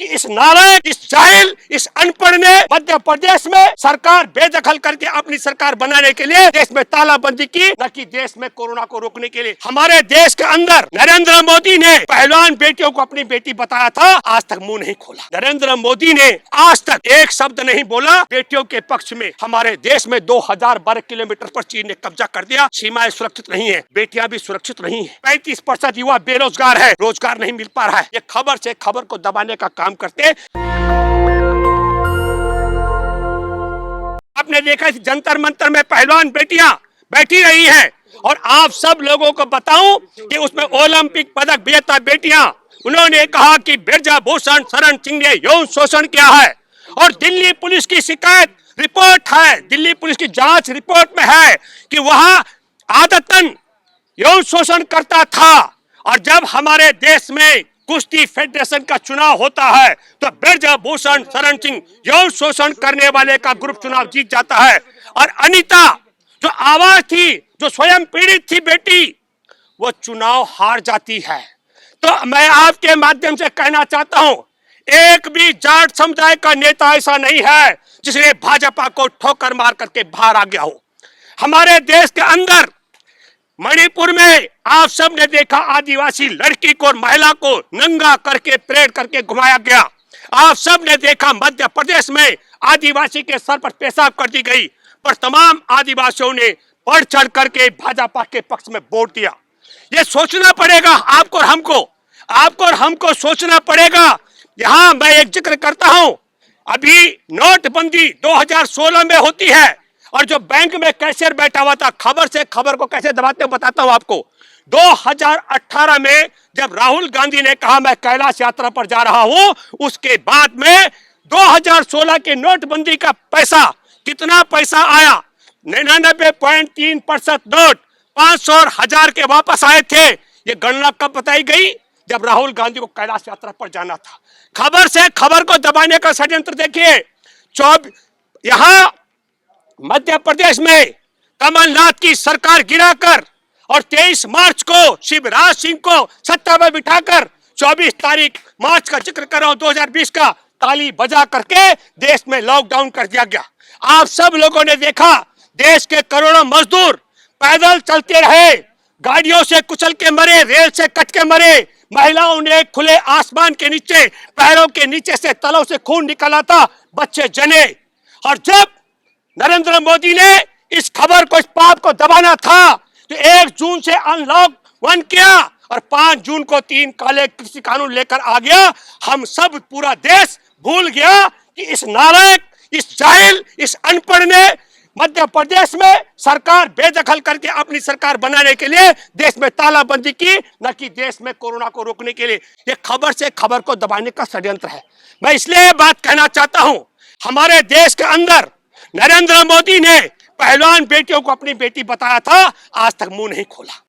कि इस नालायक, इस जाहिल, इस अनपढ़ ने मध्य प्रदेश में सरकार बेदखल करके अपनी सरकार बनाने के लिए देश में तालाबंदी की, न कि देश में कोरोना को रोकने के लिए। हमारे देश के अंदर नरेंद्र मोदी ने पहलवान बेटियों को अपनी बेटी बताया था, आज तक मुंह नहीं खोला। नरेंद्र मोदी ने आज तक एक शब्द नहीं बोला बेटियों के पक्ष में। हमारे देश में 2000 वर्ग किलोमीटर पर चीन ने कब्जा कर दिया। सीमाएं सुरक्षित नहीं है, बेटियां भी सुरक्षित नहीं है। 35% युवा बेरोजगार है, रोजगार नहीं मिल पा रहा है। ये खबर से खबर को दबाने का काम करते। आपने देखा जंतर मंतर में पहलवान बेटियां बैठी रही हैं, और आप सब लोगों को बताऊं कि उसमें ओलंपिक पदक विजेता बेटियां, उन्होंने कहा कि ब्रजभूषण शरण सिंह ने यौन शोषण किया है। और दिल्ली पुलिस की शिकायत रिपोर्ट है, दिल्ली पुलिस की जांच रिपोर्ट में है कि वहां आदतन यौन शोषण करता था। और जब हमारे देश में कुश्ती फेडरेशन का चुनाव होता है तो ब्रजभूषण शरण सिंह यौन शोषण करने वाले का ग्रुप चुनाव जीत जाता है, और अनीता जो आवाज थी, जो स्वयं पीड़ित थी बेटी, वो चुनाव हार जाती है। तो मैं आपके माध्यम से कहना चाहता हूं, एक भी जाट समुदाय का नेता ऐसा नहीं है जिसने भाजपा को ठोकर मार करके बाहर आ गया हो। हमारे देश के अंदर मणिपुर में आप सब ने देखा, आदिवासी लड़की को और महिला को नंगा करके परेड करके घुमाया गया। आप सब ने देखा मध्य प्रदेश में आदिवासी के सर पर पेशाब कर दी गई, पर तमाम आदिवासियों ने बढ़ चढ़ करके भाजपा के पक्ष में वोट दिया। ये सोचना पड़ेगा आपको और हमको सोचना पड़ेगा। यहाँ मैं एक जिक्र करता हूँ, अभी नोटबंदी 2016 में होती है, और जो बैंक में कैशियर बैठा हुआ था, खबर से खबर को कैसे दबाते हैं बताता हूं आपको। 2018 में जब राहुल गांधी ने कहा मैं कैलाश यात्रा पर जा रहा हूं, उसके बाद में 2016 के नोटबंदी का पैसा, कितना पैसा आया? 99.3% नोट 500 और 1000 के वापस आए थे। ये गणना कब बताई गई? जब राहुल गांधी को कैलाश यात्रा पर जाना था। खबर से खबर को दबाने का षड्यंत्र देखिए। यहाँ मध्य प्रदेश में कमलनाथ की सरकार गिराकर और 23 मार्च को शिवराज सिंह को सत्ता पर बिठाकर 24 तारीख मार्च का जिक्र कर रहा हूं 2020 का, ताली बजा करके देश में लॉकडाउन कर दिया गया। आप सब लोगों ने देखा, देश के करोड़ों मजदूर पैदल चलते रहे, गाड़ियों से कुचल के मरे, रेल से कट के मरे। महिलाओं ने खुले आसमान के नीचे, पैरों के नीचे से तलों से खून निकाला था, बच्चे जने। और जब नरेंद्र मोदी ने इस खबर को, इस पाप को दबाना था, तो 1 जून से अनलॉक 1 किया और 5 जून को 3 काले कृषि कानून लेकर आ गया। हम सब, पूरा देश भूल गया कि इस नालायक, इस जाहिल, इस अनपढ़ ने मध्य प्रदेश में सरकार बेदखल करके अपनी सरकार बनाने के लिए देश में तालाबंदी की, न कि देश में कोरोना को रोकने के लिए। ये खबर से खबर को दबाने का षड्यंत्र है। मैं इसलिए बात कहना चाहता हूं, हमारे देश के अंदर नरेंद्र मोदी ने पहलवान बेटियों को अपनी बेटी बताया था, आज तक मुंह नहीं खोला।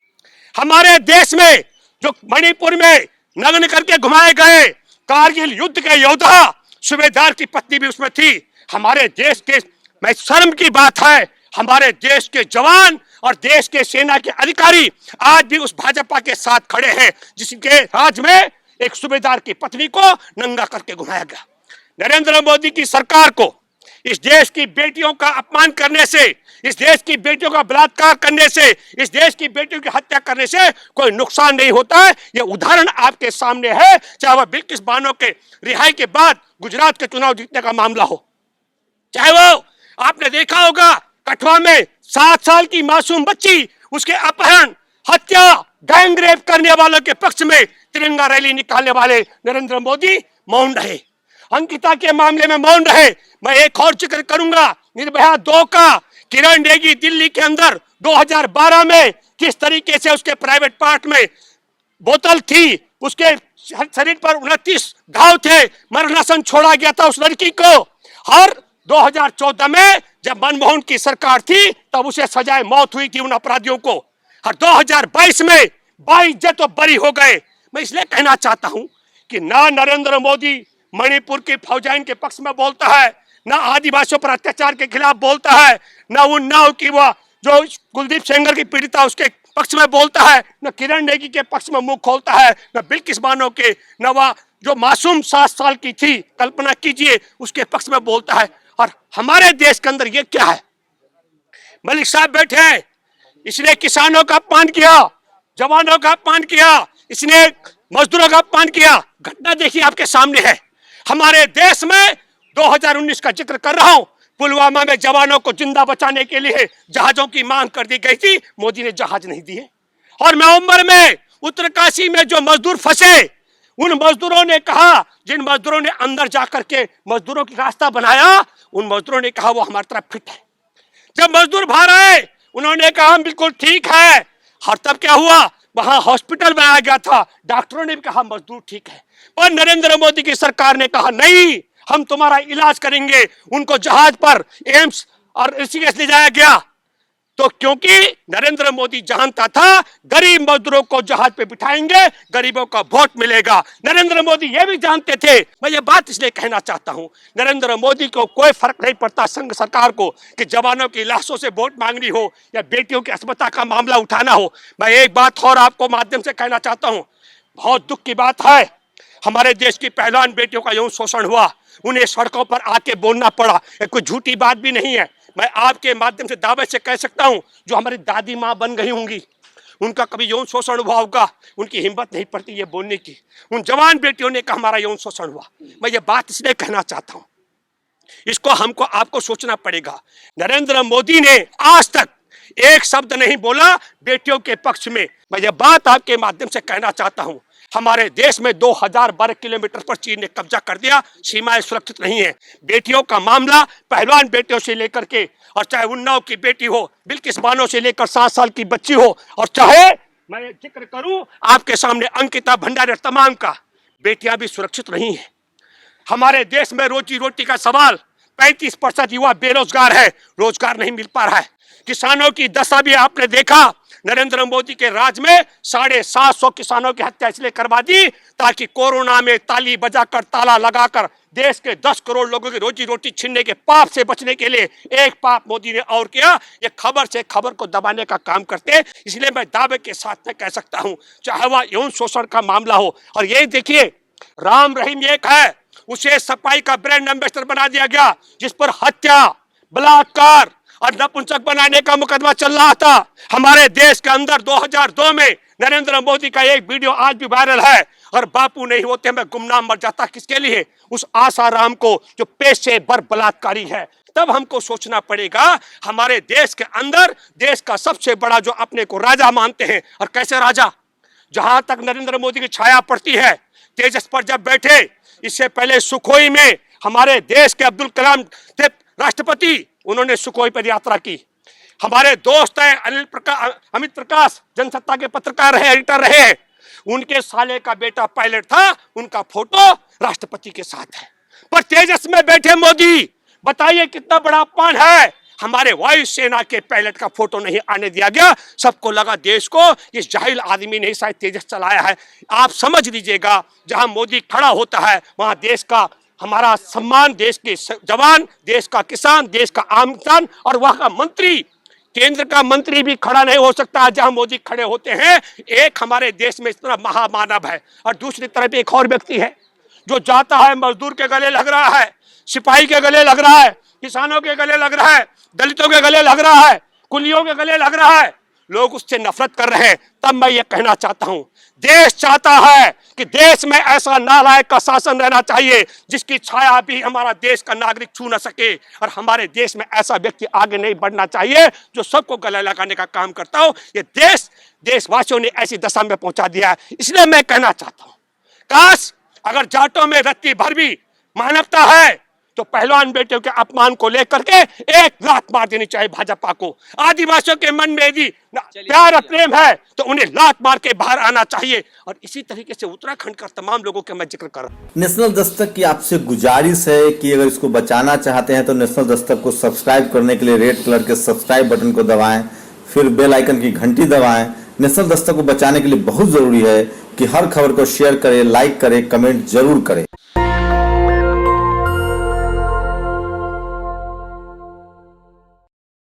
हमारे देश में जो मणिपुर में नग्न करके घुमाए गए कारगिल युद्ध के योद्धा, सूबेदार की पत्नी भी उसमें थी। हमारे देश के, मैं शर्म की बात है, हमारे देश के जवान और देश के सेना के अधिकारी आज भी उस भाजपा के साथ खड़े हैं जिसके राज में एक सूबेदार की पत्नी को नंगा करके घुमाया गया। नरेंद्र मोदी की सरकार को इस देश की बेटियों का अपमान करने से, इस देश की बेटियों का बलात्कार करने से, इस देश की बेटियों की हत्या करने से कोई नुकसान नहीं होता है। यह उदाहरण आपके सामने है, चाहे वह बिल्किस बानो के रिहाई के बाद गुजरात के चुनाव जीतने का मामला हो, चाहे वो आपने देखा होगा कठुआ में 7 साल की मासूम बच्ची, उसके अपहरण, हत्या, गैंग रेप करने वालों के पक्ष में तिरंगा रैली निकालने वाले नरेंद्र मोदी मौन रहे। अंकिता के मामले में मौन रहे। मैं एक और जिक्र करूंगा, निर्भया 2 का। किरण नेगी दिल्ली के अंदर 2012 में किस तरीके से उसके प्राइवेट पार्ट में बोतल थी, उसके शरीर पर 29 घाव थे, मरणासन छोड़ा गया था उस लड़की को। और 2014 में जब मनमोहन की सरकार थी तब उसे सजाए मौत हुई थी उन अपराधियों को। और 2022 में 22 तो बरी हो गए। मैं इसलिए कहना चाहता हूं कि ना नरेंद्र मोदी मणिपुर की फौजाइन के पक्ष में बोलता है, ना आदिवासियों पर अत्याचार के खिलाफ बोलता है, ना उन्नाव की वह जो कुलदीप सेंगर की पीड़िता उसके पक्ष में बोलता है, न किरण नेगी के पक्ष में मुंह खोलता है, न बिल्किस बानो के, न वह जो मासूम 7 साल की थी, कल्पना कीजिए, उसके पक्ष में बोलता है। और हमारे देश के अंदर ये क्या है? मलिक साहब बैठे हैं, इसने किसानों का अपमान किया, जवानों का अपमान किया, इसने मजदूरों का अपमान किया। घटना देखिए आपके सामने है। हमारे देश में 2019 का जिक्र कर रहा हूं, पुलवामा में जवानों को जिंदा बचाने के लिए जहाजों की मांग कर दी गई थी, मोदी ने जहाज नहीं दिए। और नवंबर में उत्तरकाशी में जो मजदूर फंसे, उन मजदूरों ने कहा, जिन मजदूरों ने अंदर जाकर के मजदूरों की रास्ता बनाया, उन मजदूरों ने कहा वो हमारी तरफ फिट है। जब मजदूर बाहर आए, उन्होंने कहा हम बिल्कुल ठीक है। और तब क्या हुआ? वहां हॉस्पिटल बनाया गया था, डॉक्टरों ने भी कहा मजदूर ठीक है। और नरेंद्र मोदी की सरकार ने कहा नहीं, हम तुम्हारा इलाज करेंगे। उनको जहाज पर एम्स और ऋषिकेश ले जाया गया। तो क्योंकि नरेंद्र मोदी जानता था गरीब मजदूरों को जहाज पे बिठाएंगे, गरीबों का वोट मिलेगा। नरेंद्र मोदी ये भी जानते थे। मैं ये बात इसलिए कहना चाहता हूं, नरेंद्र मोदी को कोई फर्क नहीं पड़ता, संघ सरकार को, कि जवानों की लाशों से वोट मांगनी हो या बेटियों की अस्मिता का मामला उठाना हो। मैं एक बात और आपको माध्यम से कहना चाहता हूं, बहुत दुख की बात है, हमारे देश की पहलवान बेटियों का यौन शोषण हुआ, उन्हें सड़कों पर आके बोलना पड़ा। कोई झूठी बात भी नहीं है। मैं आपके माध्यम से दावे से कह सकता हूं, जो हमारी दादी माँ बन गई होंगी, उनका कभी यौन शोषण हुआ होगा, उनकी हिम्मत नहीं पड़ती ये बोलने की। उन जवान बेटियों ने कहा हमारा यौन शोषण हुआ। मैं ये बात इसलिए कहना चाहता हूं, इसको हमको आपको सोचना पड़ेगा। नरेंद्र मोदी ने आज तक एक शब्द नहीं बोला बेटियों के पक्ष में। मैं ये बात आपके माध्यम से कहना चाहता हूं, हमारे देश में 2000 वर्ग किलोमीटर पर चीन ने कब्जा कर दिया, सीमाएं सुरक्षित नहीं है। बेटियों का मामला पहलवान बेटियों से लेकर के, और चाहे उन्नाव की बेटी हो, बिल्किस बानो से लेकर 7 साल की बच्ची हो, और चाहे मैं जिक्र करूं आपके सामने अंकिता भंडारी, तमाम का, बेटियां भी सुरक्षित नहीं है। हमारे देश में रोजी रोटी का सवाल, 35% युवा बेरोजगार है, रोजगार नहीं मिल पा रहा है। किसानों की दशा भी आपने देखा, नरेंद्र मोदी के राज में 750 किसानों की हत्या इसलिए करवा दी ताकि कोरोना में ताली बजाकर, ताला लगाकर देश के 10 करोड़ लोगों की रोजी रोटी छीनने के पाप से बचने के लिए एक पाप मोदी ने और किया। ये खबर से खबर को दबाने का काम करते। इसलिए मैं दावे के साथ में कह सकता हूं, चाहे वह यौन शोषण का मामला हो, और ये देखिए राम रहीम एक है, उसे सफाई का ब्रांड एम्बेसडर बना दिया गया, जिस पर हत्या, बलात्कार और नपुंसक बनाने का मुकदमा चल रहा था। हमारे देश के अंदर 2002 में नरेंद्र मोदी का एक वीडियो आज भी वायरल है, और बापू नहीं होते मैं गुमनाम मर जाता, किसके लिए? उस आसाराम को जो पेशे बर बलात्कारी है। तब हमको सोचना पड़ेगा, हमारे देश के अंदर देश का सबसे बड़ा जो अपने को राजा मानते हैं, और कैसे राजा, जहां तक नरेंद्र मोदी की छाया पड़ती है, तेजस पर जब बैठे, इससे पहले सुखोई में हमारे देश के अब्दुल कलाम थे राष्ट्रपति, उन्होंने सुखोई पर यात्रा की। हमारे दोस्त हैं अमित प्रकाश, जनसत्ता के पत्रकार रहे, एडिटर रहे, उनके साले का बेटा पायलट था, उनका फोटो राष्ट्रपति के साथ है। पर तेजस में बैठे मोदी, बताइए कितना बड़ा अपमान है। हमारे वायुसेना के पायलट का फोटो नहीं आने दिया गया। सबको लगा देश को इस जाहिल आदमी ने शायद तेजस चलाया है। आप समझ लीजिएगा, जहां मोदी खड़ा होता है वहां देश का हमारा सम्मान, देश के जवान, देश का किसान, देश का आम इंसान, और वहां का मंत्री, केंद्र का मंत्री भी खड़ा नहीं हो सकता जहां मोदी खड़े होते हैं। एक हमारे देश में इतना महामानव है, और दूसरी तरफ एक और व्यक्ति है जो जाता है, मजदूर के गले लग रहा है, सिपाही के गले लग रहा है, किसानों के गले लग रहा है, दलितों के गले लग रहा है, कुलियों के गले लग रहा है। लोग उससे नफरत कर रहे हैं। तब मैं ये कहना चाहता हूं, देश चाहता है कि देश में ऐसा नालायक का शासन रहना चाहिए जिसकी छाया भी हमारा देश का नागरिक छू न सके, और हमारे देश में ऐसा व्यक्ति आगे नहीं बढ़ना चाहिए जो सबको गले लगाने का काम करता हो। ये देश देशवासियों ने ऐसी दशा में पहुंचा दिया है। इसलिए मैं कहना चाहता हूं, काश अगर जाटों में रत्ती भर भी मानवता है तो पहलवान बेटियों के अपमान को लेकर के एक लात मार देनी चाहिए भाजपा को। आदिवासियों के मन में यदि प्यार और प्रेम है तो उन्हें लात मार के बाहर आना चाहिए। और इसी तरीके से उत्तराखंड का तमाम लोगों के मैं जिक्र कर रहा हूं। नेशनल दस्तक की आपसे गुजारिश है कि अगर इसको बचाना चाहते हैं तो नेशनल दस्तक को सब्सक्राइब करने के लिए रेड कलर के सब्सक्राइब बटन को दबाएं, फिर बेल आइकन की घंटी दबाएं। नेशनल दस्तक को बचाने के लिए बहुत जरूरी है कि हर खबर को शेयर करें, लाइक करें, कमेंट जरूर करें।